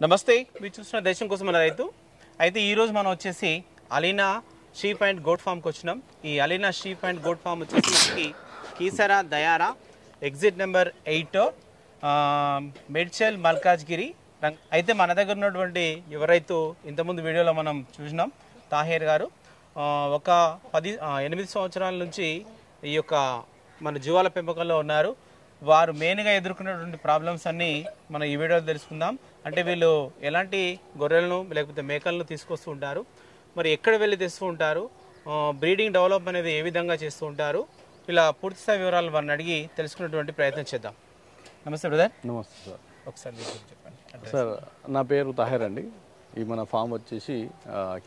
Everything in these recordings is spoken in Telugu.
నమస్తే, మీరు చూస్తున్న దేశం కోసం మన రైతు. అయితే ఈరోజు మనం వచ్చేసి అలీనా షీప్ అండ్ గోట్ ఫామ్కి వచ్చినాం. ఈ Alina sheep and goat farm వచ్చేసి మనకి కీసరా దయారా ఎగ్జిట్ నెంబర్ 8 మేడ్చల్ మల్కాజ్గిరి. అయితే మన దగ్గర ఉన్నటువంటి యువ రైతు ఇంతకుముందు వీడియోలో మనం చూసినాం, తాహేర్ గారు. ఒక 8 సంవత్సరాల నుంచి ఈ యొక్క మన జీవాల పెంపకంలో ఉన్నారు. వారు మెయిన్గా ఎదుర్కొన్నటువంటి ప్రాబ్లమ్స్ అన్నీ మనం ఈ వీడియోలో తెలుసుకుందాం. అంటే వీళ్ళు ఎలాంటి గొర్రెలను లేకపోతే మేకలను తీసుకొస్తూ ఉంటారు, మరి ఎక్కడ వెళ్ళి తెస్తూ ఉంటారు, బ్రీడింగ్ డెవలప్ అనేది ఏ విధంగా చేస్తూ ఉంటారు, ఇలా పూర్తిస్థాయి వివరాలు వారిని అడిగి తెలుసుకునేటువంటి ప్రయత్నం చేద్దాం. నమస్తే బ్రదర్. నమస్తే సార్. ఒకసారి చెప్పండి సార్, నా పేరు తాహేర్ అండి. ఈ మన ఫామ్ వచ్చేసి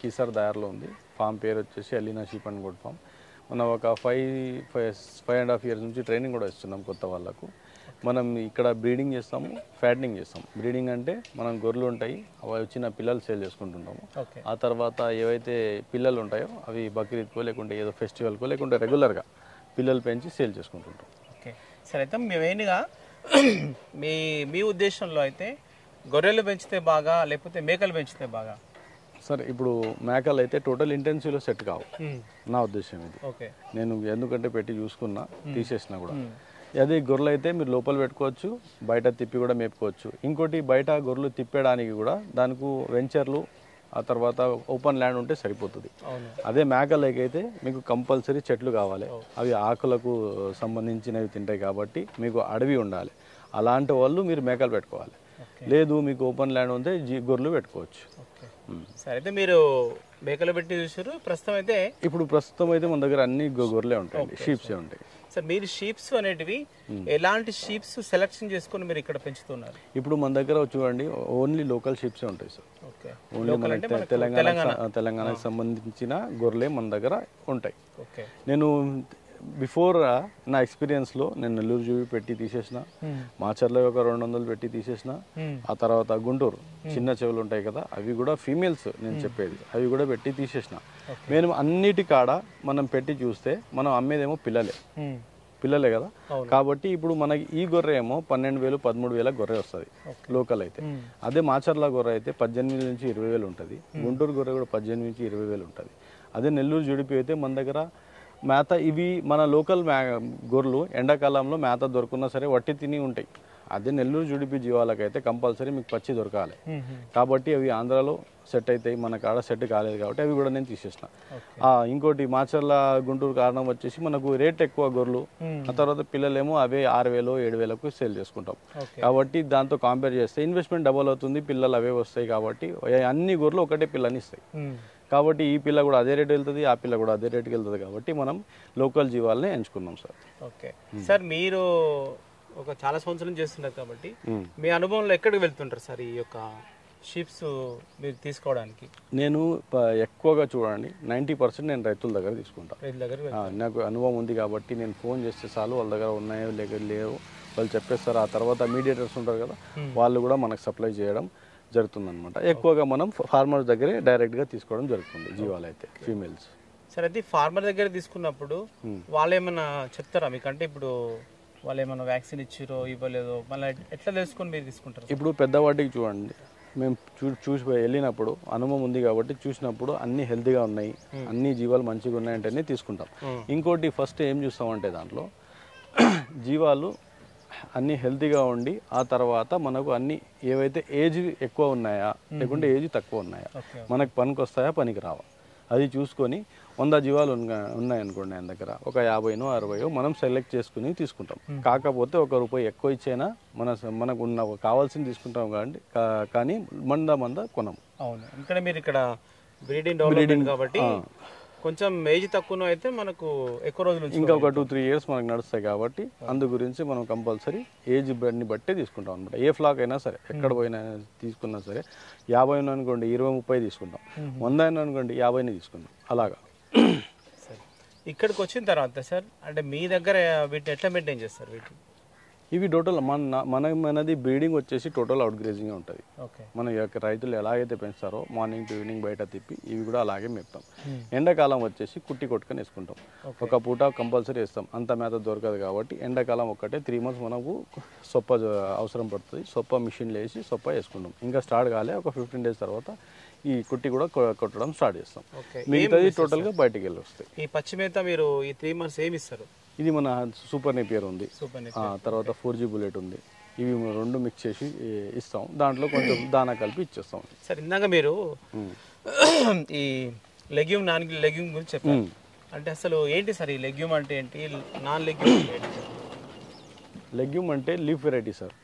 కీసర్ దయార్లో ఉంది. ఫామ్ పేరు వచ్చేసి Alina sheep and goat farm. మనం ఒక 5.5 years నుంచి ట్రైనింగ్ కూడా ఇస్తున్నాం కొత్త వాళ్ళకు. మనం ఇక్కడ బ్రీడింగ్ చేస్తాము, ఫ్యాటనింగ్ చేస్తాము. బ్రీడింగ్ అంటే మనం గొర్రెలు ఉంటాయి, అవి వచ్చిన పిల్లలు సేల్ చేసుకుంటుంటాము. ఆ తర్వాత ఏవైతే పిల్లలు ఉంటాయో అవి బక్రీద్కో లేకుంటే ఏదో ఫెస్టివల్కో లేకుంటే రెగ్యులర్గా పిల్లలు పెంచి సేల్ చేసుకుంటుంటాం. ఓకే సరే. అయితే మెయిన్గా మీ ఉద్దేశంలో అయితే గొర్రెలు పెంచితే బాగా లేకపోతే మేకలు పెంచితే బాగా? సరే, ఇప్పుడు మేకలు అయితే టోటల్ ఇంటెన్సివ్లో సెట్ కావు, నా ఉద్దేశం ఇది. నేను ఎందుకంటే పెట్టి చూసుకున్నా, తీసేసినా కూడా. అదే గొర్రెలు అయితే మీరు లోపల పెట్టుకోవచ్చు, బయట తిప్పి కూడా మేపుకోవచ్చు. ఇంకోటి, బయట గొర్రెలు తిప్పడానికి కూడా దానికి వెంచర్లు, ఆ తర్వాత ఓపెన్ ల్యాండ్ ఉంటే సరిపోతుంది. అదే మేకలకైతే మీకు కంపల్సరీ చెట్లు కావాలి, అవి ఆకులకు సంబంధించినవి తింటాయి కాబట్టి మీకు అడవి ఉండాలి. అలాంటి వాళ్ళు మీరు మేకలు పెట్టుకోవాలి. లేదు మీకు ఓపెన్ ల్యాండ్ ఉంటే గొర్రెలు పెట్టుకోవచ్చు. సరే, అయితే మీరు మేకలు పెట్టి చూసారు. ప్రస్తుతం అయితే మన దగ్గర అన్ని గొర్రెలే ఉంటాయి, షీప్సే ఉంటాయి. సార్, మీరు షీప్స్ అనేటివి ఎలాంటి షీప్స్ సెలెక్షన్ చేసుకుని మీరు ఇక్కడ పెంచుతున్నారు? ఇప్పుడు మన దగ్గర చూడండి, ఓన్లీ లోకల్ షీప్సే ఉంటాయి సార్. ఓన్లీ మన తెలంగాణకు సంబంధించిన గొర్రెలే మన దగ్గర ఉంటాయి. నేను బిఫోర్ నా ఎక్స్పీరియన్స్లో నేను నెల్లూరు జూవి పెట్టి తీసేసిన, మాచర్లో ఒక 200 పెట్టి తీసేసిన. ఆ తర్వాత గుంటూరు చిన్న చెవులు ఉంటాయి కదా, అవి కూడా ఫీమేల్స్ నేను చెప్పేది, అవి కూడా పెట్టి తీసేసిన. మేము అన్నిటి కాడ మనం పెట్టి చూస్తే మనం అమ్మేదేమో పిల్లలే కదా. కాబట్టి ఇప్పుడు మనకి ఈ గొర్రె ఏమో 12,000 13,000 గొర్రె వస్తుంది లోకల్ అయితే. అదే మాచర్ల గొర్రె అయితే 18,000 నుంచి 20,000 ఉంటుంది. గుంటూరు గొర్రె కూడా 18,000 నుంచి 20,000 ఉంటుంది. అదే నెల్లూరు జుడిపి అయితే మన దగ్గర మేత, ఇవి మన లోకల్ గొర్రెలు ఎండాకాలంలో మేత దొరుకున్నా సరే వట్టి తిని ఉంటాయి. అదే నెల్లూరు జుడిపి జీవాలకైతే కంపల్సరీ మీకు పచ్చి దొరకాలి. కాబట్టి అవి ఆంధ్రాలో సెట్ అవుతాయి, మన కాడ సెట్ కాలేదు కాబట్టి అవి కూడా నేను తీసేసిన. ఇంకోటి, మాచర్ల గుంటూరు కారణం వచ్చేసి మనకు రేట్ ఎక్కువ గొర్రెలు, ఆ తర్వాత పిల్లలేమో అవే 6,000 7,000కు సేల్ చేసుకుంటాం. కాబట్టి దాంతో కంపేర్ చేస్తే ఇన్వెస్ట్మెంట్ డబల్ అవుతుంది, పిల్లలు అవే వస్తాయి. కాబట్టి అన్ని గొర్రెలు ఒకటే పిల్లని ఇస్తాయి. కాబట్టి ఈ పిల్ల కూడా అదే రేటు వెళ్తుంది, ఆ పిల్ల కూడా అదే రేటుకి వెళ్తుంది. కాబట్టి మనం లోకల్ జీవాలని ఎంచుకున్నాం సార్. ఓకే సార్, మీరు ఒక చాలా సంవత్సరం చేస్తున్నారు కాబట్టి మీ అనుభవంలో ఎక్కడికి వెళ్తుంటారు సార్ ఈ యొక్క షీప్స్ మీరు తీసుకోవడానికి? నేను ఎక్కువగా చూడండి 90% నేను రైతుల దగ్గర తీసుకుంటాను. నాకు అనుభవం ఉంది కాబట్టి నేను ఫోన్ చేస్తే చాలు, వాళ్ళ దగ్గర ఉన్నాయో లేవు వాళ్ళు చెప్పేస్తారు. ఆ తర్వాత మీడియేటర్స్ ఉంటారు కదా, వాళ్ళు కూడా మనకు సప్లై చేయడం జరుగుతుందన్నమాట. ఎక్కువగా మనం ఫార్మర్ దగ్గరే డైరెక్ట్గా తీసుకోవడం జరుగుతుంది జీవాలు అయితే, ఫీమేల్స్. సరే, అది ఫార్మర్ దగ్గర తీసుకున్నప్పుడు వాళ్ళు ఏమన్నా చెప్తారా మీకు? అంటే ఇప్పుడు వాళ్ళు ఏమన్నా వ్యాక్సిన్ ఇచ్చిరో ఇవ్వలేదో మళ్ళీ ఎట్లా తెలుసుకొని మీరు తీసుకుంటారు? ఇప్పుడు పెద్దవాటికి చూడండి, మేము చూసి వెళ్ళినప్పుడు అనుభవం ఉంది కాబట్టి చూసినప్పుడు అన్ని హెల్తీగా ఉన్నాయి, అన్ని జీవాలు మంచిగా ఉన్నాయంటేనే తీసుకుంటాం. ఇంకోటి, ఫస్ట్ ఏం చూస్తామంటే దాంట్లో జీవాలు అన్ని హెల్తీగా ఉండి, ఆ తర్వాత మనకు అన్ని ఏవైతే ఏజ్ ఎక్కువ ఉన్నాయా లేకుంటే ఏజ్ తక్కువ ఉన్నాయా, మనకు పనికి వస్తాయా పనికి రావా, అది చూసుకొని 100 జీవాలు ఉన్నాయనుకోండి ఆయన దగ్గర, ఒక 50 60 మనం సెలెక్ట్ చేసుకుని తీసుకుంటాం. కాకపోతే ₹1 ఎక్కువ ఇచ్చైనా మనకు ఉన్న కావాల్సింది తీసుకుంటాం కానీ మంద కొనము. అవును, ఇక్కడ మీరు ఇక్కడ బ్రీడింగ్ కాబట్టి కొంచెం ఏజ్ తక్కువ అయితే మనకు ఎక్కువ రోజులు ఇంకా ఒక 2-3 years మనకు నడుస్తాయి. కాబట్టి అందు గురించి మనం కంపల్సరీ ఏజ్ ని బట్టే తీసుకుంటాం అనమాట. ఏ ఫ్లాక్ అయినా సరే, ఎక్కడ పోయినా తీసుకున్నా సరే, 50 అనుకోండి 20-30 తీసుకుంటాం, 100 అనుకోండి 50 తీసుకుంటాం. అలాగా ఇక్కడికి వచ్చిన తర్వాత సార్, అంటే మీ దగ్గర వీటిని ఎట్లా మెయింటైన్ చేస్తారు? ఇవి టోటల్ మనది బ్రీడింగ్ వచ్చేసి టోటల్ అవుట్ గ్రేజింగ్ ఉంటుంది. మన యొక్క రైతులు ఎలాగైతే పెంచుతారో మార్నింగ్ టు ఈవినింగ్ బయట తిప్పి ఇవి కూడా అలాగే మేపుతాం. ఎండాకాలం వచ్చేసి కుట్టి కొట్టుకొని వేసుకుంటాం. ఒక పూట కంపల్సరీ వేస్తాం, అంత మేత దొరకదు కాబట్టి ఎండాకాలం ఒక్కటే 3 months మనకు సొప్ప అవసరం పడుతుంది. సొప్ప మిషన్లో వేసి సొప్ప వేసుకుంటాం. ఇంకా స్టార్ట్ కాలే, ఒక 15 days తర్వాత ఈ కుట్టి కూడా కొట్టడం స్టార్ట్ చేస్తాం. మిగతాది టోటల్గా బయటికి వెళ్ళి వస్తాయి. ఈ పచ్చి మేత మీరు ఈ 3 months ఏమి ఇస్తారు? ఇది మన సూపర్ నేపియర్ ఉంది, తర్వాత 4G బుల్లెట్ ఉంది. ఇవి 2 మిక్స్ చేసి ఇస్తాం. దాంట్లో కొంచెం దానా కలిపి ఇచ్చేస్తాం. సార్ ఇందాక మీరు ఈ లెగ్యూమ్ నాన్ లెగ్యూమ్ గురించి చెప్పారు. అంటే అసలు ఏంటి సార్ ఈ లెగ్యూమ్ అంటే ఏంటి, నాన్ లెగ్యూమ్ అంటే ఏంటి? లెగ్యూమ్ అంటే leaf variety sir,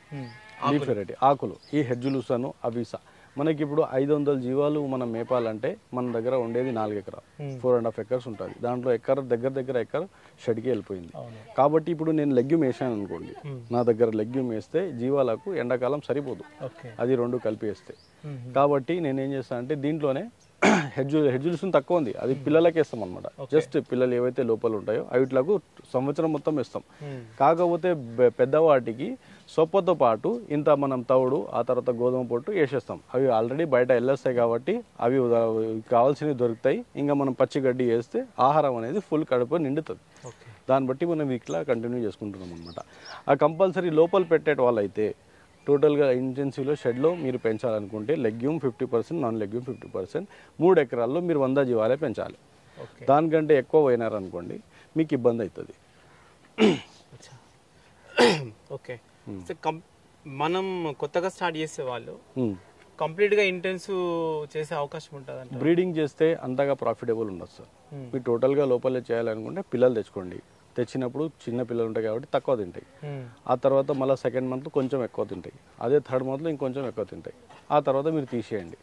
leaf variety ఆకులు. ఈ హెడ్జులుసాను అవిసా మనకి ఇప్పుడు 500 జీవాలు మనం మేపాలంటే మన దగ్గర ఉండేది 4 ఎకరాలు, 4.5 acres ఉంటుంది. దాంట్లో దగ్గర ఎకర్ షెడ్కి వెళ్ళిపోయింది. కాబట్టి ఇప్పుడు నేను లెగ్యూమ్ వేసాను అనుకోండి, నా దగ్గర లెగ్యూమ్ వేస్తే జీవాలకు ఎండాకాలం సరిపోదు, అది 2 కలిపి వేస్తే. కాబట్టి నేనేం చేస్తాను అంటే దీంట్లోనే హెడ్జులుసును తక్కువ ఉంది, అది పిల్లలకి వేస్తాం అనమాట. జస్ట్ పిల్లలు ఏవైతే లోపల ఉంటాయో అవిట్లకు సంవత్సరం మొత్తం వేస్తాం. కాకపోతే పెద్దవాటికి సొప్పతో పాటు ఇంత మనం తవుడు, ఆ తర్వాత గోధుమ పొట్టు వేసేస్తాం. అవి ఆల్రెడీ బయట వెళ్ళేస్తాయి కాబట్టి అవి కావాల్సినవి దొరుకుతాయి. ఇంకా మనం పచ్చి గడ్డి వేస్తే ఆహారం అనేది ఫుల్ కడుపు నిండుతుంది. దాన్ని బట్టి మనం ఇట్లా కంటిన్యూ చేసుకుంటున్నాం అనమాట. ఆ కంపల్సరీ లోపల పెట్టే వాళ్ళైతే టోటల్గా ఇంటెన్సివ్లో షెడ్లో మీరు పెంచాలనుకుంటే లెగ్యూమ్ 50%, నాన్ లెగ్యూమ్ 50%, 3 ఎకరాల్లో మీరు 100 జీవాలే పెంచాలి. దానికంటే ఎక్కువ పోయినారనుకోండి మీకు ఇబ్బంది అవుతుంది. ఓకే, మనం కొత్తగా స్టార్ట్ చేసే వాళ్ళు కంప్లీట్గా ఇంటెన్సివ్ చేసే అవకాశం ఉంటుంది. బ్రీడింగ్ చేస్తే అంతగా ప్రాఫిటబుల్ ఉండదు సార్. మీరు టోటల్గా లోపలే చేయాలనుకుంటే పిల్లలు తెచ్చుకోండి. తెచ్చినప్పుడు చిన్న పిల్లలు ఉంటాయి కాబట్టి తక్కువ తింటాయి. ఆ తర్వాత మళ్ళీ 2nd month కొంచెం ఎక్కువ తింటాయి. అదే 3rd monthలో ఇంకొంచెం ఎక్కువ తింటాయి. ఆ తర్వాత మీరు తీసేయండి,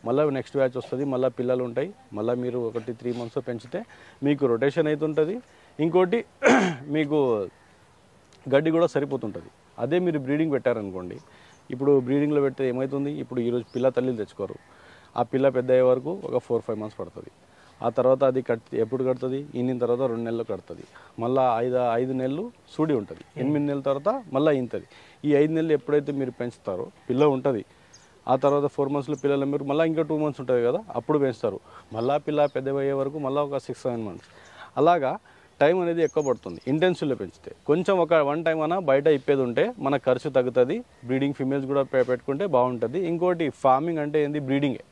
మళ్ళీ నెక్స్ట్ బ్యాచ్ వస్తుంది, మళ్ళీ పిల్లలు ఉంటాయి. మళ్ళీ మీరు 3 months పెంచితే మీకు రొటేషన్ అవుతుంటుంది. ఇంకోటి మీకు గడ్డి కూడా సరిపోతుంటుంది. అదే మీరు బ్రీడింగ్ పెట్టారనుకోండి, ఇప్పుడు బ్రీడింగ్లో పెడితే ఏమవుతుంది, ఇప్పుడు ఈరోజు పిల్ల తల్లిని తెచ్చుకోరు. ఆ పిల్ల పెద్ద అయ్యే వరకు ఒక 4-5 months పడుతుంది. ఆ తర్వాత అది ఎప్పుడు కడుతుంది, ఈనిన తర్వాత 2 నెలలు కడుతుంది. మళ్ళీ 5 నెలలు సూడి ఉంటుంది. 8 నెలల తర్వాత మళ్ళీ ఇంతది. ఈ 5 నెలలు ఎప్పుడైతే మీరు పెంచుతారో పిల్ల ఉంటుంది. ఆ తర్వాత 4 monthsలో పిల్లలు మీరు మళ్ళీ ఇంకా 2 months ఉంటుంది కదా, అప్పుడు పెంచుతారు. మళ్ళీ పిల్ల పెద్ద అయ్యే వరకు మళ్ళీ ఒక 6-7 months. అలాగా టైం అనేది ఎక్కువ పడుతుంది ఇంటెన్సివ్లో పెంచితే. కొంచెం ఒక 1 time అయినా బయట ఇప్పేది ఉంటే మన ఖర్చు తగ్గుతుంది. బ్రీడింగ్ ఫీమేల్స్ కూడా పెట్టుకుంటే బాగుంటుంది. ఇంకోటి ఫార్మింగ్ అంటే ఏంది, బ్రీడింగే.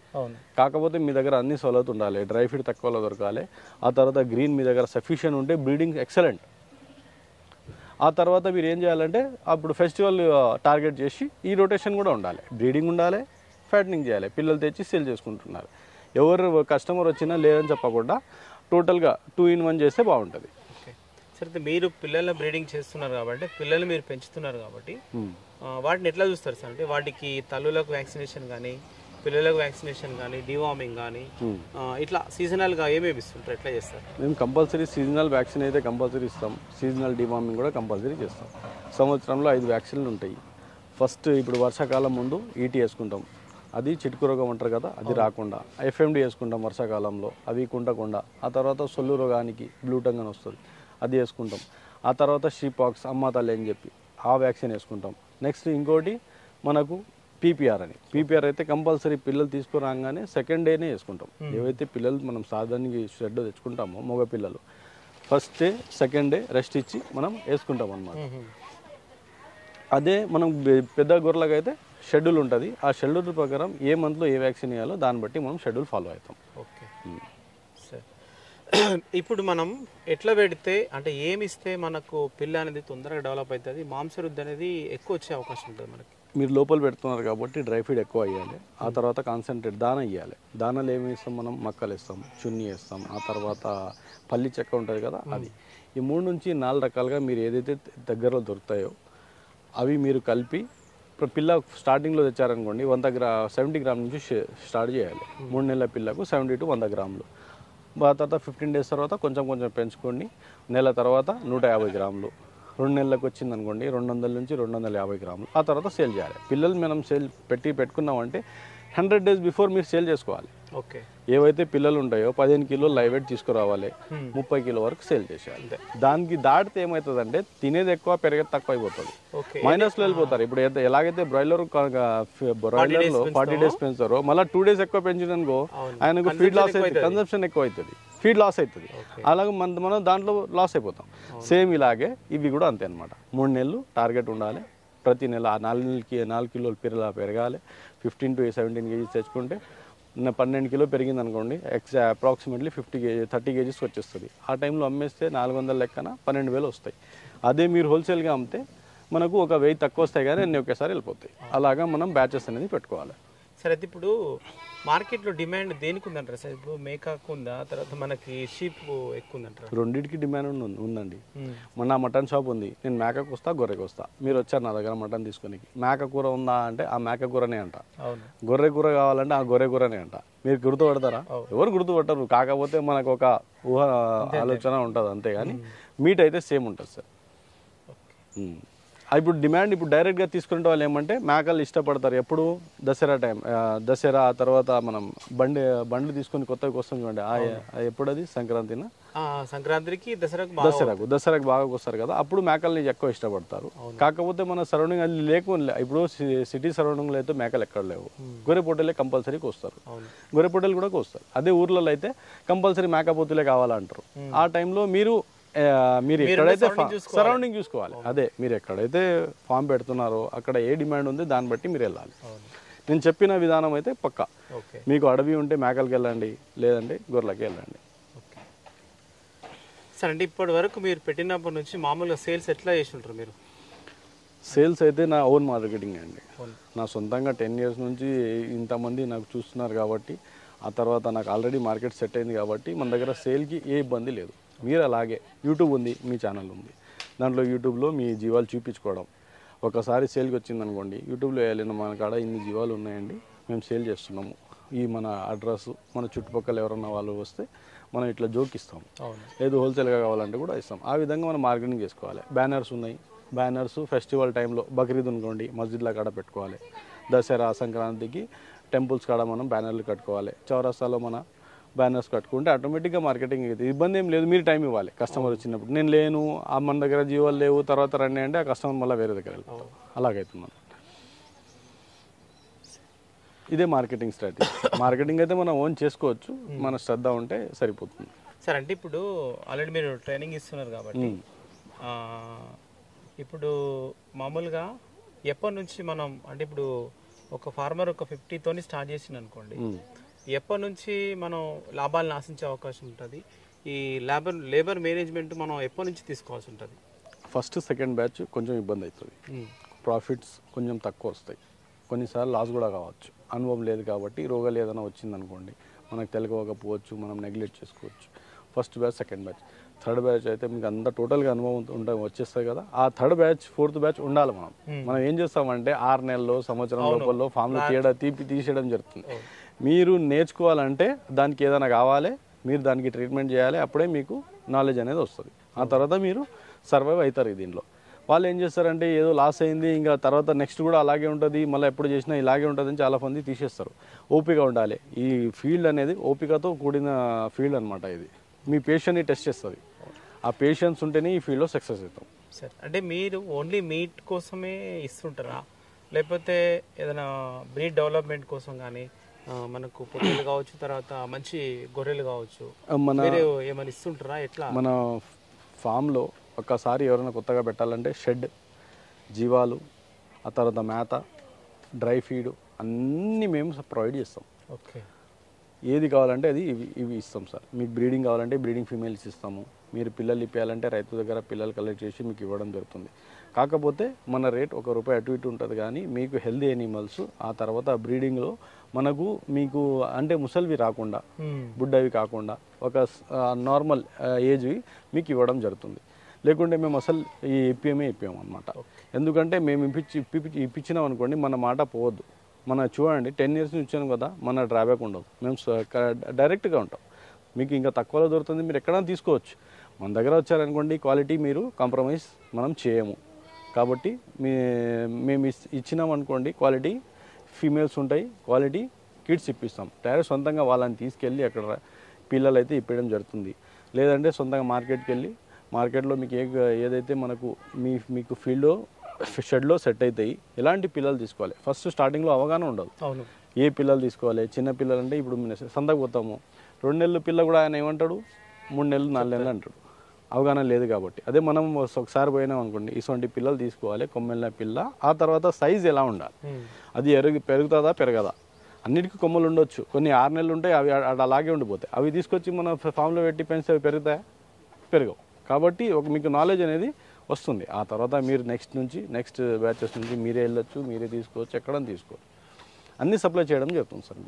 కాకపోతే మీ దగ్గర అన్ని సౌలత్ ఉండాలి, డ్రై ఫీడ్ తక్కువలో దొరకాలి. ఆ తర్వాత గ్రీన్ మీ దగ్గర సఫిషియెంట్ ఉంటే బ్రీడింగ్ ఎక్సలెంట్. ఆ తర్వాత మీరు ఏం చేయాలంటే అప్పుడు ఫెస్టివల్ టార్గెట్ చేసి ఈ రొటేషన్ కూడా ఉండాలి, బ్రీడింగ్ ఉండాలి, ఫ్యాటనింగ్ చేయాలి. పిల్లలు తెచ్చి సేల్ చేసుకుంటున్నారు. ఎవరు కస్టమర్ వచ్చినా లేదని చెప్పకుండా టోటల్గా 2 in 1 చేస్తే బాగుంటుంది. సరే, మీరు పిల్లల బ్రీడింగ్ చేస్తున్నారు కాబట్టి, పిల్లలు మీరు పెంచుతున్నారు కాబట్టి వాటిని ఎట్లా చూస్తారు సార్? అంటే వాటికి తల్లులకు వ్యాక్సినేషన్ కానీ, పిల్లలకు వ్యాక్సినేషన్ కానీ, డివార్మింగ్ కానీ, ఇట్లా సీజనల్గా ఏమేమి ఇస్తుంటారు, ఎట్లా చేస్తారు? మేము కంపల్సరీ సీజనల్ వ్యాక్సిన్ అయితే కంపల్సరీ ఇస్తాం. సీజనల్ డివార్మింగ్ కూడా కంపల్సరీ చేస్తాం. సంవత్సరంలో 5 వ్యాక్సిన్లు ఉంటాయి. ఫస్ట్ ఇప్పుడు వర్షాకాలం ముందు ఈటీ వేసుకుంటాం, అది చిటుకు రోగం అంటారు కదా, అది రాకుండా. FMD వేసుకుంటాం వర్షాకాలంలో, అవి కుంటకుండా. ఆ తర్వాత సొల్లు రోగానికి బ్లూటంగ్ అని వస్తుంది, అది వేసుకుంటాం. ఆ తర్వాత షీపాక్స్, అమ్మ తల్లి అని చెప్పి ఆ వ్యాక్సిన్ వేసుకుంటాం. నెక్స్ట్ ఇంకోటి మనకు PPR అని. PPR అయితే కంపల్సరీ పిల్లలు తీసుకురాగానే 2nd day వేసుకుంటాం. ఏవైతే పిల్లలు మనం సాధారణంగా షెడ్ తెచ్చుకుంటామో మగ పిల్లలు, first day 2nd day rest ఇచ్చి మనం వేసుకుంటాం అన్నమాట. అదే మనం పెద్ద గొర్రెలకు అయితే షెడ్యూల్ ఉంటుంది. ఆ షెడ్యూల్ ప్రకారం ఏ మంత్లో ఏ వ్యాక్సిన్ ఇవ్వాలో దాన్ని బట్టి మనం షెడ్యూల్ ఫాలో అవుతాం. ఓకే సార్, ఇప్పుడు మనం ఎట్లా పెడితే, అంటే ఏమి ఇస్తే మనకు పిల్ల అనేది తొందరగా డెవలప్ అవుతుంది, మాంసవృద్ధి అనేది ఎక్కువ వచ్చే అవకాశం ఉంటుంది మనకి? మీరు లోపల పెడుతున్నారు కాబట్టి డ్రై ఫీడ్ ఎక్కువ ఇవ్వాలి. ఆ తర్వాత కాన్సన్ట్రేట్ దానా ఇవ్వాలి. దానాలు ఏమి ఇస్తాం మనం, మక్కలు ఇస్తాం, చున్నీ వేస్తాం, ఆ తర్వాత పల్లి చెక్క ఉంటుంది కదా అది. ఈ 3 నుంచి 4 రకాలుగా మీరు ఏదైతే దగ్గరలో దొరుకుతాయో అవి మీరు కలిపి, ఇప్పుడు పిల్ల స్టార్టింగ్లో తెచ్చారనుకోండి 70 grams నుంచి స్టార్ట్ చేయాలి. 3 నెలల పిల్లకు 70 to 100 grams. ఆ తర్వాత 15 days తర్వాత కొంచెం కొంచెం పెంచుకోండి. నెల తర్వాత 150 grams. 2 నెలలకు వచ్చింది అనుకోండి 200 నుంచి 250 grams. ఆ తర్వాత సేల్ చేయాలి. పిల్లలు మనం పెట్టుకున్నామంటే 100 days బిఫోర్ మీరు సేల్ చేసుకోవాలి. ఓకే. ఏవైతే పిల్లలు ఉంటాయో 15 కిలోలు లైవ్ వెయిట్ తీసుకురావాలి, 30 కిలో వరకు సేల్ చేసేయాలి. దానికి దాటితే ఏమవుతుందంటే తినేది ఎక్కువ, పెరిగేది తక్కువ అయిపోతుంది, మైనస్లో వెళ్ళిపోతారు. ఇప్పుడు ఎలాగైతే బ్రాయిలర్లో 40 days పెంచుతారో మళ్ళీ 2 days ఎక్కువ పెంచిననుకో ఆయనకు ఫీడ్ లాస్ అవుతుంది, కన్సంప్షన్ ఎక్కువ అవుతుంది, ఫీడ్ లాస్ అవుతుంది. అలాగే మనం దాంట్లో లాస్ అయిపోతాం. సేమ్ ఇలాగే ఇవి కూడా అంతే అనమాట. 3 నెలలు టార్గెట్ ఉండాలి. ప్రతి నెల 4 కిలోలు పెరగాలి. 15 to 17 kgs తెచ్చుకుంటే 12 కిలో పెరిగింది అనుకోండి, అప్రాక్సిమేట్లీ 30 kgs వచ్చేస్తుంది. ఆ టైంలో అమ్మేస్తే 400 లెక్కన 12,000 వస్తాయి. అదే మీరు హోల్సేల్గా అమ్మితే మనకు ఒక 1000 తక్కువ వస్తాయి, కానీ అన్నీ ఒకేసారి వెళ్ళిపోతాయి. అలాగా మనం బ్యాచెస్ అనేది పెట్టుకోవాలి. సరే, అయితే ఇప్పుడు మార్కెట్లో డిమాండ్ దేనికి ఉందంటారు సార్? ఇప్పుడు మేకాకు ఉందా, తర్వాత మనకి షీప్ ఎక్కువ ఉందంటారు? రెండింటికి డిమాండ్ ఉందండి. మొన్న మటన్ షాప్ ఉంది, నేను మేకకు వస్తా, గొర్రెకి వస్తా. మీరు వచ్చారు నా దగ్గర మటన్ తీసుకొని, మేక కూర ఉందా అంటే ఆ మేక కూరనే అంట, గొర్రె కూర కావాలంటే ఆ గొర్రె కూరనే అంట. మీరు గుర్తుపడతారా? ఎవరు గుర్తుపట్టరు. కాకపోతే మనకు ఒక ఊహ ఆలోచన ఉంటుంది అంతేగాని మీట్ అయితే సేమ్ ఉంటుంది సార్. ఇప్పుడు డిమాండ్ ఇప్పుడు డైరెక్ట్గా తీసుకునే వాళ్ళు ఏమంటే మేకలు ఇష్టపడతారు. ఎప్పుడు దసరా టైం, దసరా తర్వాత మనం బండ్లు తీసుకొని కొత్తగా వస్తాం చూడండి, ఎప్పుడు అది సంక్రాంతినా, సంక్రాంతికి దసరాకు బాగా వస్తారు కదా, అప్పుడు మేకల్ని ఎక్కువ ఇష్టపడతారు. కాకపోతే మన సరౌండింగ్ అది లేకుండా, ఇప్పుడు సిటీ సరౌండింగ్లో అయితే మేకలు ఎక్కడ లేవు. గొర్రె పొట్టేలే కంపల్సరీకి వస్తారు, గొర్రె పొట్టేలు కూడా వస్తారు. అదే ఊర్లలో అయితే కంపల్సరీ మేకపోతులే కావాలంటారు. ఆ టైంలో మీరు ఎక్కడైతే సరౌండింగ్ చూసుకోవాలి. అదే మీరు ఎక్కడైతే ఫామ్ పెడుతున్నారో అక్కడ ఏ డిమాండ్ ఉంది దాన్ని బట్టి మీరు వెళ్ళాలి. నేను చెప్పిన విధానం అయితే పక్కా. మీకు అడవి ఉంటే మేకలకి వెళ్ళండి, లేదంటే గొర్రెలకి వెళ్ళండి. సరే అండి, ఇప్పటి వరకు మీరు పెట్టినప్పటి నుంచి మామూలుగా సేల్స్ ఎట్లా చేసి ఉంటారు మీరు? సేల్స్ అయితే నా ఓన్ మార్కెటింగ్ అండి. నా సొంతంగా 10 years నుంచి ఇంతమంది నాకు చూస్తున్నారు కాబట్టి, ఆ తర్వాత నాకు ఆల్రెడీ మార్కెట్ సెట్ అయింది కాబట్టి మన దగ్గర సేల్కి ఏ ఇబ్బంది లేదు. మీరు అలాగే యూట్యూబ్ ఉంది, మీ ఛానల్ ఉంది, దాంట్లో యూట్యూబ్లో మీ జీవాలు చూపించుకోవడం. ఒకసారి సేల్కి వచ్చింది అనుకోండి, యూట్యూబ్లో వేయాలి, మన కాడ ఇన్ని జీవాలు ఉన్నాయండి, మేము సేల్ చేస్తున్నాము, ఈ మన అడ్రస్, మన చుట్టుపక్కల ఎవరన్నా వాళ్ళు వస్తే మనం ఇట్లా జోక్ ఇస్తాం, లేదు హోల్సేల్గా కావాలంటే కూడా ఇస్తాం. ఆ విధంగా మనం మార్కెటింగ్ చేసుకోవాలి. బ్యానర్స్ ఉన్నాయి, బ్యానర్స్ ఫెస్టివల్ టైంలో బక్రీద్ అనుకోండి మస్జిద్ల కాడ పెట్టుకోవాలి, దసరా సంక్రాంతికి టెంపుల్స్ కాడ మనం బ్యానర్లు కట్టుకోవాలి, చౌరస్తాలో మన బ్యానర్స్ కట్టుకుంటే ఆటోమేటిక్గా మార్కెటింగ్ అవుతుంది. ఇబ్బంది ఏం లేదు, మీరు టైం ఇవ్వాలి. కస్టమర్ వచ్చినప్పుడు నేను లేను, మన దగ్గర జీవాలు లేవు, తర్వాత రండి అంటే ఆ కస్టమర్ మళ్ళీ వేరే దగ్గర వెళ్తాం. అలాగైతుంది మనం. ఇదే మార్కెటింగ్ స్ట్రాటజీ. మార్కెటింగ్ అయితే మనం ఓన్ చేసుకోవచ్చు, మన శ్రద్ధ ఉంటే సరిపోతుంది. సార్, అంటే ఇప్పుడు ఆల్రెడీ మీరు ట్రైనింగ్ ఇస్తున్నారు కాబట్టి ఇప్పుడు మామూలుగా ఎప్పటి నుంచి మనం, అంటే ఇప్పుడు ఒక ఫార్మర్ ఒక 50తోని స్టార్ట్ చేసింది అనుకోండి, ఎప్పటి నుంచి మనం లాభాలను ఆశించే అవకాశం ఉంటుంది? ఈ లేబర్ మేనేజ్మెంట్ మనం ఎప్పటి నుంచి తీసుకోవాల్సి ఉంటుంది? ఫస్ట్ సెకండ్ బ్యాచ్ కొంచెం ఇబ్బంది అవుతుంది, ప్రాఫిట్స్ కొంచెం తక్కువ వస్తాయి, కొన్నిసార్లు లాస్ కూడా కావచ్చు. అనుభవం లేదు కాబట్టి రోగాలు ఏదైనా వచ్చిందనుకోండి మనకు తెలియకపోవచ్చు, మనం నెగ్లెక్ట్ చేసుకోవచ్చు. First batch, second batch, third batch అయితే మీకు అంతా టోటల్గా అనుభవం వచ్చేస్తాయి కదా. ఆ థర్డ్ బ్యాచ్, ఫోర్త్ బ్యాచ్ ఉండాలి. మనం ఏం చేస్తామంటే 6 నెలల్లో, సంవత్సరం లోపల ఫామ్లో తీసేయడం జరుగుతుంది. మీరు నేర్చుకోవాలంటే దానికి ఏదైనా కావాలి, మీరు దానికి ట్రీట్మెంట్ చేయాలి, అప్పుడే మీకు నాలెడ్జ్ అనేది వస్తుంది. ఆ తర్వాత మీరు సర్వైవ్ అవుతారు. దీనిలో వాళ్ళు ఏం చేస్తారంటే ఏదో లాస్ అయింది, ఇంకా తర్వాత నెక్స్ట్ కూడా అలాగే ఉంటుంది, మళ్ళీ ఎప్పుడు చేసినా ఇలాగే ఉంటుందని చాలా మంది తీసేస్తారు. ఓపిక ఉండాలి. ఈ ఫీల్డ్ అనేది ఓపికతో కూడిన ఫీల్డ్ అనమాట. ఇది మీ పేషెంట్ని టెస్ట్ చేస్తుంది. ఆ పేషెన్స్ ఉంటేనే ఈ ఫీల్డ్లో సక్సెస్ అవుతాం. సార్, అంటే మీరు ఓన్లీ మీట్ కోసమే ఇస్తుంటారా, లేకపోతే ఏదైనా బ్రీడ్ డెవలప్మెంట్ కోసం కానీ మనకు పొట్టేలు కావచ్చు, తర్వాత మంచి గొర్రెలు కావచ్చు, ఏమైనా ఇస్తుంటారా? ఎట్లా మన ఫామ్లో ఒక్కసారి ఎవరైనా కొత్తగా పెట్టాలంటే షెడ్, జీవాలు, ఆ తర్వాత మేత, డ్రై ఫీడ్ అన్నీ మేము ప్రొవైడ్ చేస్తాం. ఓకే. ఏది కావాలంటే అది ఇవి ఇస్తాం సార్. మీకు బ్రీడింగ్ కావాలంటే బ్రీడింగ్ ఫీమేల్స్ ఇస్తాము. మీరు పిల్లలు ఇప్పించాలంటే రైతు దగ్గర పిల్లలు కలెక్ట్ చేసి మీకు ఇవ్వడం జరుగుతుంది. కాకపోతే మన రేట్ ₹1 అటు ఇటు ఉంటుంది, కానీ మీకు హెల్దీ యానిమల్స్, ఆ తర్వాత బ్రీడింగ్లో మనకు మీకు అంటే ముసలివి రాకుండా, బుడ్డవి కాకుండా ఒక నార్మల్ ఏజ్వి మీకు ఇవ్వడం జరుగుతుంది. లేకుంటే మేము అసలు ఈ ఇప్పాము అనమాట. ఎందుకంటే మేము ఇప్పించినాం అనుకోండి మన మాట పోవద్దు. మన చూడండి 10 years నుంచి వచ్చాను కదా, మన డ్రాబ్యాక్ ఉండదు, మేము డైరెక్ట్గా ఉంటాం. మీకు ఇంకా తక్కువలో దొరుకుతుంది, మీరు ఎక్కడైనా తీసుకోవచ్చు. మన దగ్గర వచ్చారనుకోండి క్వాలిటీ మీరు కాంప్రమైజ్ మనం చేయము. కాబట్టి మేము ఇచ్చినాం అనుకోండి, క్వాలిటీ ఫీమేల్స్ ఉంటాయి, క్వాలిటీ కిట్స్ ఇప్పిస్తాం. డైరెక్ట్ సొంతంగా వాళ్ళని తీసుకెళ్ళి అక్కడ పిల్లలు అయితే ఇప్పడం జరుగుతుంది. లేదంటే సొంతంగా మార్కెట్కి వెళ్ళి మార్కెట్లో మీకు ఏదైతే మనకు మీకు ఫీల్డ్లో షెడ్లో సెట్ అవుతాయి ఎలాంటి పిల్లలు తీసుకోవాలి. ఫస్ట్ స్టార్టింగ్లో అవగాహన ఉండదు. అవును, ఏ పిల్లలు తీసుకోవాలి. చిన్న పిల్లలు అంటే ఇప్పుడు సంతకు పోతాము 2 నెలల పిల్ల కూడా ఆయన ఏమంటాడు 3 నెలలు 4 నెలలు అంటాడు. అవగాహన లేదు కాబట్టి. అదే మనం ఒకసారి పోయినాం అనుకోండి, ఇటువంటి పిల్లలు తీసుకోవాలి, కొమ్మెళ్ళ పిల్ల. ఆ తర్వాత సైజ్ ఎలా ఉండాలి, అది పెరుగుతుందా పెరగదా. అన్నిటికీ కొమ్మలు ఉండొచ్చు, కొన్ని 6 నెలలు ఉంటాయి, అవి అలాగే ఉండిపోతాయి. అవి తీసుకొచ్చి మన ఫామ్లో పెట్టి పెంచితే అవి పెరుగుతాయా, పెరగవు. కాబట్టి మీకు నాలెడ్జ్ అనేది వస్తుంది. ఆ తర్వాత మీరు నెక్స్ట్ బ్యాచెస్ నుంచి మీరే వెళ్ళొచ్చు, మీరే తీసుకోవచ్చు, ఎక్కడ తీసుకోవచ్చు. అన్ని సప్లై చేయడం జరుగుతుంది సార్.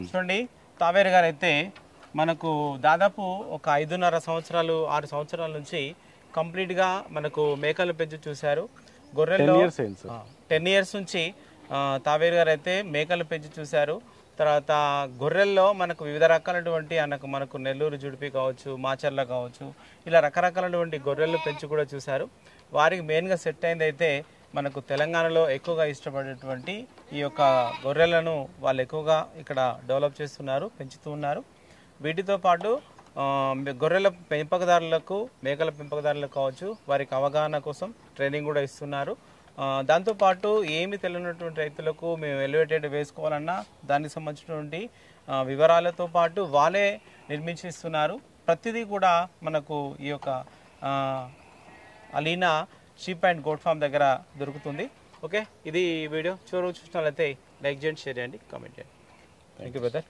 చూడండి తావేరు గారు అయితే మనకు దాదాపు ఒక 5.5 సంవత్సరాలు 6 సంవత్సరాల నుంచి కంప్లీట్గా మనకు మేకల పెంచి చూశారు. గొర్రెల్లో 10 ఇయర్స్ నుంచి తావేరు గారు అయితే మేకలు పెంచి చూశారు. తర్వాత గొర్రెల్లో మనకు వివిధ రకాలైనటువంటి మనకు నెల్లూరు జుడిపి కావచ్చు, మాచర్ల కావచ్చు, ఇలా రకరకాలైనటువంటి గొర్రెలు పెంచి కూడా చూశారు. వారికి మెయిన్గా సెట్ అయింది అయితే మనకు తెలంగాణలో ఎక్కువగా ఇష్టపడేటువంటి ఈ యొక్క గొర్రెలను వాళ్ళు ఎక్కువగా ఇక్కడ డెవలప్ చేస్తున్నారు, పెంచుతూ ఉన్నారు. వీటితో పాటు గొర్రెల పెంపకదారులకు, మేకల పెంపకదారులకు కావచ్చు, వారికి అవగాహన కోసం ట్రైనింగ్ కూడా ఇస్తున్నారు. దాంతోపాటు ఏమి తెలియనటువంటి రైతులకు మేము ఎలివేటెడ్ వేసుకోవాలన్నా దానికి సంబంధించినటువంటి వివరాలతో పాటు వాళ్ళే నిర్మించిస్తున్నారు. ప్రతిదీ కూడా మనకు ఈ యొక్క Alina sheep and goat farm దగ్గర దొరుకుతుంది. ఓకే, ఇది వీడియో చూసినట్లయితే లైక్ చేయండి, షేర్ చేయండి, కామెంట్ చేయండి. Thank you brother.